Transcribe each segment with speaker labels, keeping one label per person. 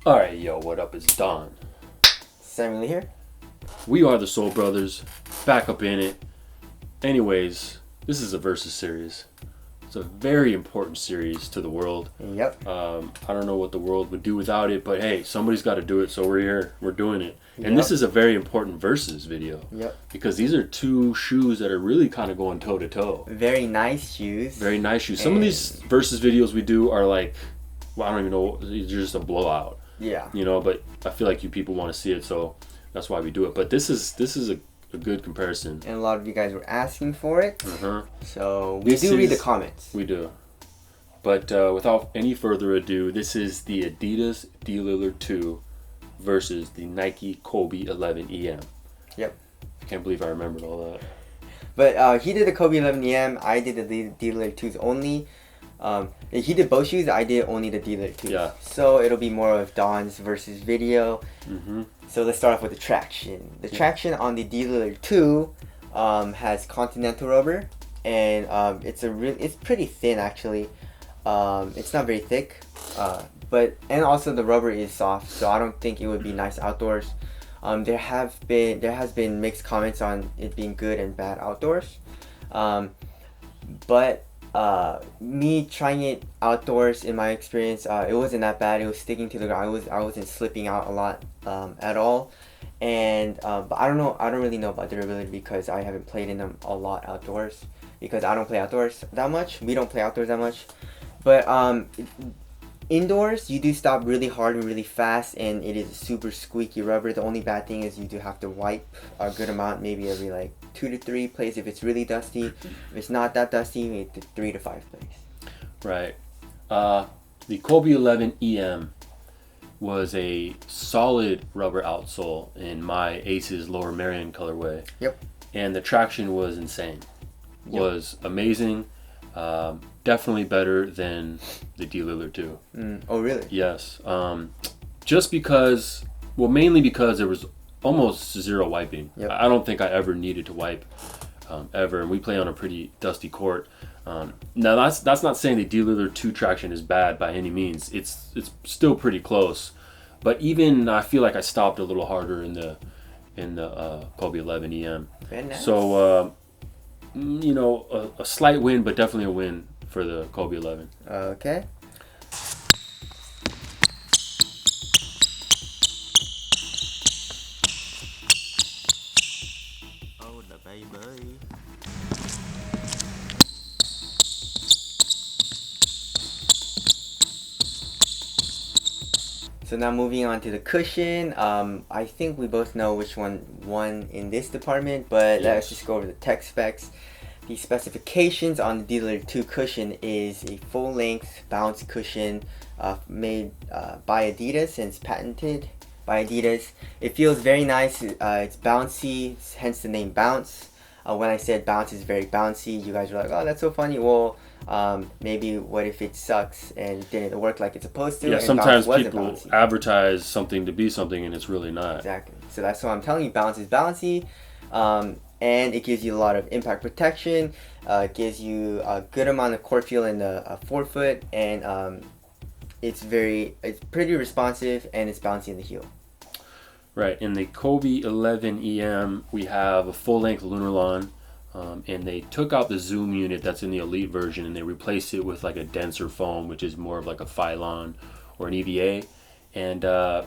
Speaker 1: Alright, yo, what up? It's Don.
Speaker 2: Samuel here.
Speaker 1: We are the Soul Brothers, back up in it. Anyways, this is a versus series. It's a very important series to the world.
Speaker 2: Yep.
Speaker 1: I don't know what the world would do without it, but hey, somebody's got to do it, so we're here. We're doing it. And This is a very important versus video.
Speaker 2: Yep.
Speaker 1: Because these are two shoes that are really kind of going toe to toe.
Speaker 2: Very nice shoes.
Speaker 1: Very nice shoes. Some of these versus videos we do are like, well, I don't even know, it's just a blowout.
Speaker 2: Yeah.
Speaker 1: You know, but I feel like you people want to see it, so that's why we do it. But this is a good comparison.
Speaker 2: And a lot of you guys were asking for it. So we read the comments.
Speaker 1: We do. But without any further ado, this is the Adidas Lillard 2 versus the Nike Kobe 11 EM.
Speaker 2: Yep.
Speaker 1: I can't believe I remembered all that.
Speaker 2: But he did the Kobe 11 EM. I did the Lillard 2s only. He did both shoes. I did only the Lillard 2s.
Speaker 1: Yeah.
Speaker 2: So it'll be more of Don's versus video. So let's start off with the traction. The traction on the Lillard 2 has Continental rubber, and it's pretty thin actually. It's not very thick, and also the rubber is soft, so I don't think it would be nice outdoors. There has been mixed comments on it being good and bad outdoors, but me trying it outdoors, in my experience, it wasn't that bad. It was sticking to the ground. I wasn't slipping out a lot at all, and but I don't really know about durability because I haven't played in them a lot outdoors, because I don't play outdoors that much. We don't play outdoors that much, but indoors you do stop really hard and really fast, and it is super squeaky rubber. The only bad thing is you do have to wipe a good amount, maybe every like 2 to 3 plays if it's really dusty. If it's not that dusty, maybe 3 to 5 plays.
Speaker 1: Right. The Kobe 11 EM was a solid rubber outsole in my Aces Lower Merion colorway.
Speaker 2: Yep.
Speaker 1: And the traction was insane. Was amazing. Definitely better than the Lillard 2.
Speaker 2: Oh, really?
Speaker 1: Yes. Just because, well, mainly because there was almost zero wiping.
Speaker 2: Yep.
Speaker 1: I don't think I ever needed to wipe ever, and we play on a pretty dusty court. Now that's not saying the Lillard 2 traction is bad by any means. It's still pretty close, but even I feel like I stopped a little harder in the Kobe 11 EM.
Speaker 2: Very nice.
Speaker 1: So you know, a slight win, but definitely a win for the Kobe 11.
Speaker 2: Okay. Oh, the baby. So now moving on to the cushion. I think we both know which one won in this department, but let's just go over the tech specs. The specifications on the Lillard 2 cushion is a full-length bounce cushion made by Adidas, and it's patented by Adidas. It feels very nice. It's bouncy, hence the name Bounce. When I said bounce is very bouncy, you guys were like, oh, that's so funny. Well, maybe what if it sucks and didn't work like it's supposed to?
Speaker 1: Yeah,
Speaker 2: and
Speaker 1: sometimes
Speaker 2: bounce
Speaker 1: people
Speaker 2: wasn't bouncy.
Speaker 1: advertise something to be something and it's really not.
Speaker 2: Exactly. So that's why I'm telling you, bounce is bouncy. And it gives you a lot of impact protection. It gives you a good amount of court feel in the forefoot, and it's pretty responsive, and it's bouncy in the heel.
Speaker 1: Right. In the Kobe 11 EM, we have a full-length Lunarlon, and they took out the zoom unit that's in the Elite version, and they replaced it with like a denser foam, which is more of like a Phylon or an EVA. And the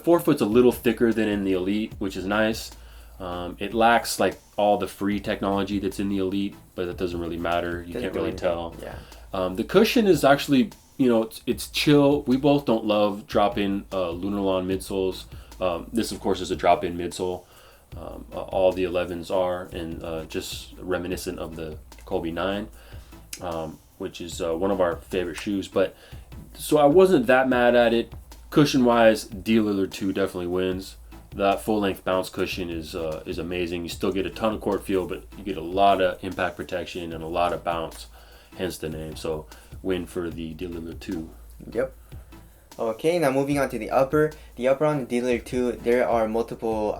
Speaker 1: forefoot's a little thicker than in the Elite, which is nice. It lacks like all the free technology that's in the Elite, but that doesn't really matter. You can't really tell.
Speaker 2: Yeah.
Speaker 1: The cushion is actually, you know, it's chill. We both don't love drop-in Lunarlon midsoles. This, of course, is a drop-in midsole. All the 11s are, and just reminiscent of the Kobe 9, which is one of our favorite shoes. But so I wasn't that mad at it. Cushion-wise, Lillard 2 definitely wins. That full-length bounce cushion is amazing. You still get a ton of court feel, but you get a lot of impact protection and a lot of bounce, hence the name. So win for the Lillard 2.
Speaker 2: Yep. Okay, now moving on to the upper. The upper on the Dealer 2, there are multiple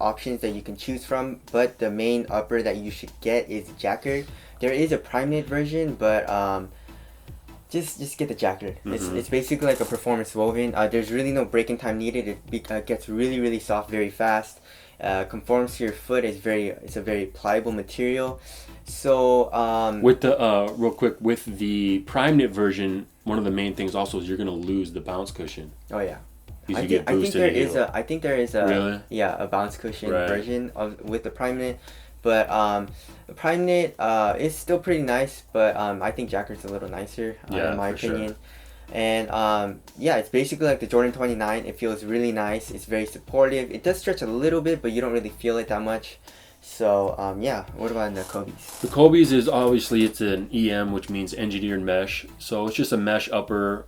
Speaker 2: options that you can choose from, but the main upper that you should get is Jacquard. There is a prime knit version, but just get the Jacquard. It's basically like a performance woven. There's really no breaking time needed. It gets really soft very fast. Conforms to your foot. It's a very pliable material. So
Speaker 1: with the real quick, with the prime knit version, one of the main things also is you're gonna lose the bounce cushion.
Speaker 2: Oh yeah.
Speaker 1: I think
Speaker 2: there is a
Speaker 1: really?
Speaker 2: Yeah, a bounce cushion
Speaker 1: Right.
Speaker 2: version with the prime knit, but the prime knit is still pretty nice, but I think Jacquard's a little nicer in my opinion.
Speaker 1: Sure.
Speaker 2: And yeah, it's basically like the Jordan 29. It feels really nice. It's very supportive. It does stretch a little bit, but you don't really feel it that much. So yeah, what about the Kobe's?
Speaker 1: The Kobe's is obviously it's an EM, which means engineered mesh. So it's just a mesh upper,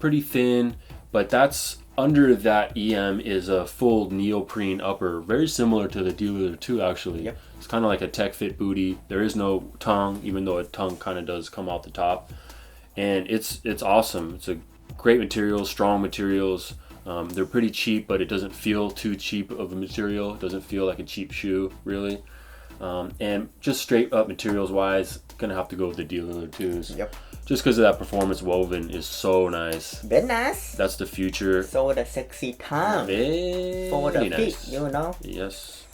Speaker 1: pretty thin, but that's under that EM is a full neoprene upper, very similar to the Dealer 2 actually.
Speaker 2: Yep.
Speaker 1: It's kind of like a tech fit booty. There is no tongue, even though a tongue kind of does come out the top, and it's awesome. It's a great material, strong materials. They're pretty cheap, but it doesn't feel too cheap of a material. It doesn't feel like a cheap shoe, really. And just straight up materials wise, gonna have to go with the Dealer 2s.
Speaker 2: Yep.
Speaker 1: Just because of that performance woven is so nice.
Speaker 2: Very nice.
Speaker 1: That's the future.
Speaker 2: So the sexy time.
Speaker 1: Very
Speaker 2: For the
Speaker 1: nice.
Speaker 2: feet, you know.
Speaker 1: Yes.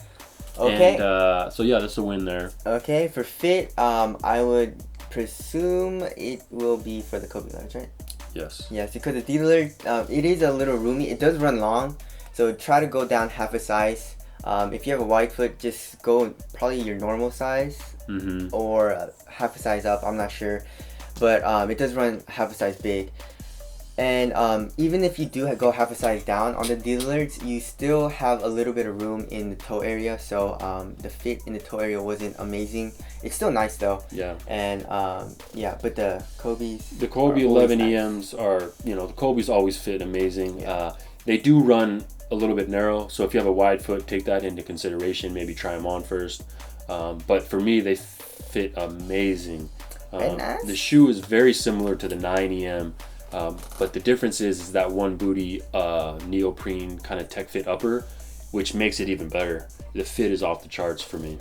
Speaker 2: Okay.
Speaker 1: And so yeah, that's a win there.
Speaker 2: Okay, for fit, I would presume it will be for the Kobe large, right?
Speaker 1: Yes.
Speaker 2: Yes, because the Dealer, it is a little roomy. It does run long, so try to go down half a size. If you have a wide foot, just go probably your normal size or half a size up. I'm not sure, but it does run half a size big. And even if you do go half a size down on the Dealers, you still have a little bit of room in the toe area. So the fit in the toe area wasn't amazing. It's still nice though.
Speaker 1: Yeah.
Speaker 2: And yeah, but the Kobe's.
Speaker 1: The Kobe
Speaker 2: are always
Speaker 1: 11
Speaker 2: nice.
Speaker 1: EMs are, the Kobe's always fit amazing.
Speaker 2: Yeah.
Speaker 1: They do run a little bit narrow, so if you have a wide foot, take that into consideration. Maybe try them on first. But for me, they fit amazing.
Speaker 2: Very nice.
Speaker 1: The shoe is very similar to the 9 EM. But the difference is that one booty neoprene kind of tech fit upper, which makes it even better. The fit is off the charts for me.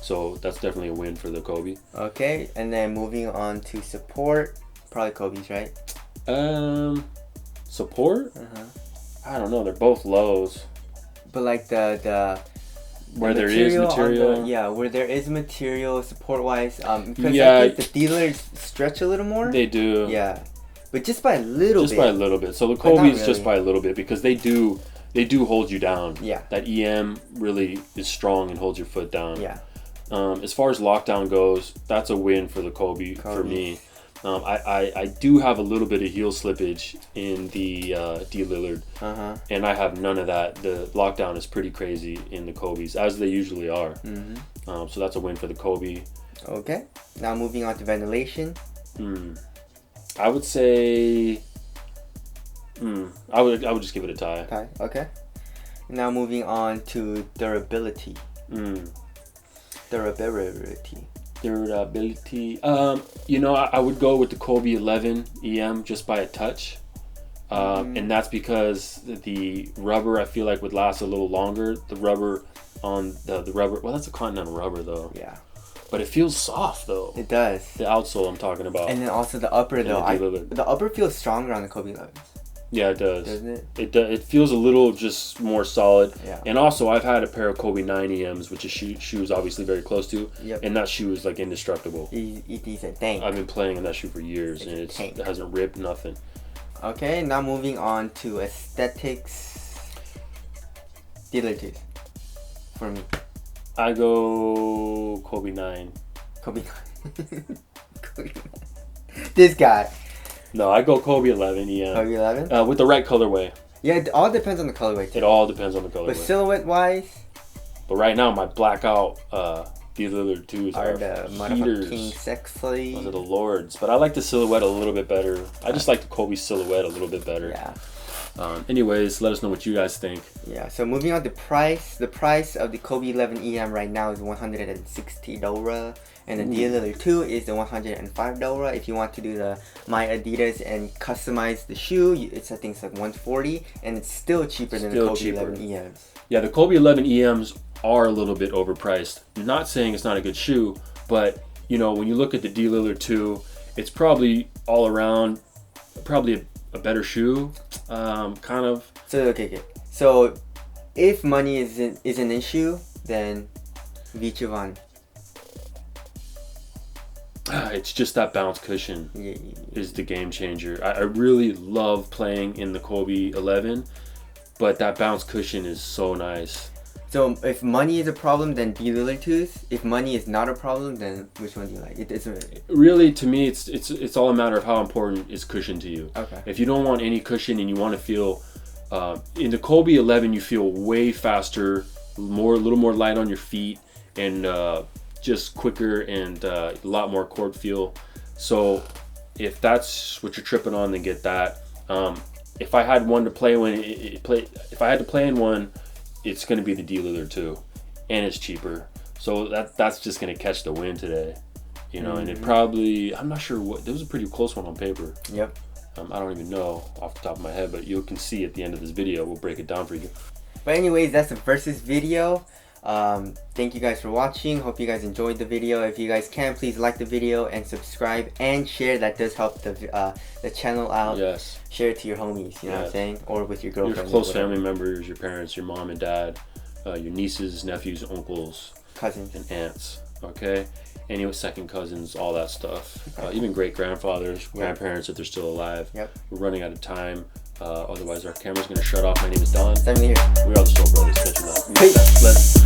Speaker 1: So that's definitely a win for the Kobe.
Speaker 2: Okay, and then moving on to support, probably Kobe's, right?
Speaker 1: Support? I don't know. They're both lows.
Speaker 2: But like the
Speaker 1: Where there is material.
Speaker 2: where there is material support wise, because
Speaker 1: Yeah.
Speaker 2: I think the Dealers stretch a little more.
Speaker 1: They do.
Speaker 2: Yeah, but just by a little bit.
Speaker 1: Just by a little bit. So the
Speaker 2: not
Speaker 1: Kobe's just
Speaker 2: really.
Speaker 1: by a little bit because they do hold you down.
Speaker 2: Yeah.
Speaker 1: That EM really is strong and holds your foot down.
Speaker 2: Yeah.
Speaker 1: As far as lockdown goes, that's a win for the Kobe for me. I do have a little bit of heel slippage in the D Lillard, and I have none of that. The lockdown is pretty crazy in the Kobe's, as they usually are. So that's a win for the Kobe.
Speaker 2: Okay. Now moving on to ventilation.
Speaker 1: I would say, I would just give it a tie.
Speaker 2: Tie. Okay. Now moving on to durability. Durability.
Speaker 1: I would go with the Kobe 11 EM just by a touch. And that's because the rubber I feel like would last a little longer. The rubber on the rubber, well, that's a Continental rubber though.
Speaker 2: Yeah.
Speaker 1: But it feels soft though.
Speaker 2: It does.
Speaker 1: The outsole I'm talking about.
Speaker 2: And then also the upper though. The upper feels stronger on the Kobe 11.
Speaker 1: Yeah, it does.
Speaker 2: Doesn't it?
Speaker 1: It feels a little just more solid.
Speaker 2: Yeah.
Speaker 1: And also, I've had a pair of Kobe 9 EMs, which is shoes obviously very close to.
Speaker 2: Yep.
Speaker 1: And that shoe is like indestructible.
Speaker 2: It is a tank.
Speaker 1: I've been playing in that shoe for years, and it hasn't ripped nothing.
Speaker 2: Okay, now moving on to aesthetics. Dealer 2 for me.
Speaker 1: I go Kobe 9.
Speaker 2: Kobe 9. This guy.
Speaker 1: No, I go Kobe 11 EM.
Speaker 2: Kobe 11?
Speaker 1: With the right colorway.
Speaker 2: Yeah, it all depends on the colorway too.
Speaker 1: It all depends on the colorway.
Speaker 2: But silhouette wise,
Speaker 1: But right now, my blackout these other twos
Speaker 2: are
Speaker 1: are
Speaker 2: the
Speaker 1: heaters.
Speaker 2: motherfucking sexy.
Speaker 1: Those are the lords. But I like the silhouette a little bit better. I just like the Kobe silhouette a little bit better.
Speaker 2: Yeah.
Speaker 1: Anyways, let us know what you guys think.
Speaker 2: Yeah, so moving on to price. The price of the Kobe 11 EM right now is $160. And the Lillard 2 is the $105. If you want to do the My Adidas and customize the shoe, I think it's like $140, and it's still cheaper than the Kobe 11 EMs.
Speaker 1: Yeah, the Kobe 11 EMs are a little bit overpriced. I'm not saying it's not a good shoe, but you know, when you look at the Lillard 2, it's probably all around probably a better shoe, kind of.
Speaker 2: So okay. So if money is an issue, then Vichavan.
Speaker 1: It's just that bounce cushion is the game changer. I really love playing in the Kobe 11, but that bounce cushion is so nice.
Speaker 2: So if money is a problem, then Lillard 2s. If money is not a problem, then which one do you like? It's
Speaker 1: really, to me, it's all a matter of how important is cushion to you.
Speaker 2: Okay.
Speaker 1: If you don't want any cushion and you want to feel, in the Kobe 11, you feel way faster, a little more light on your feet, and just quicker and a lot more court feel. So if that's what you're tripping on, then get that. If I had one to play if I had to play in one, it's going to be the Lillard 2, and it's cheaper. So that's just going to catch the win today, you know. And it probably, I'm not sure what, there was a pretty close one on paper.
Speaker 2: Yep.
Speaker 1: I don't even know off the top of my head, but you can see at the end of this video, we'll break it down for you.
Speaker 2: But anyways, that's the versus video. Thank you guys for watching. Hope you guys enjoyed the video. If you guys can, please like the video and subscribe and share. That does help the channel out.
Speaker 1: Yes.
Speaker 2: Share it to your homies, you know what I'm saying? Or with your girlfriend.
Speaker 1: Your close family members, your parents, your mom and dad, your nieces, nephews, uncles,
Speaker 2: cousins,
Speaker 1: and aunts. Okay? Anyway, second cousins, all that stuff. Even great grandfathers, grandparents if they're still alive.
Speaker 2: Yep.
Speaker 1: We're running out of time. Otherwise, our camera's going to shut off. My name is Don.
Speaker 2: Same here.
Speaker 1: We are the Soul Brothers. Catch you later.
Speaker 2: Peace.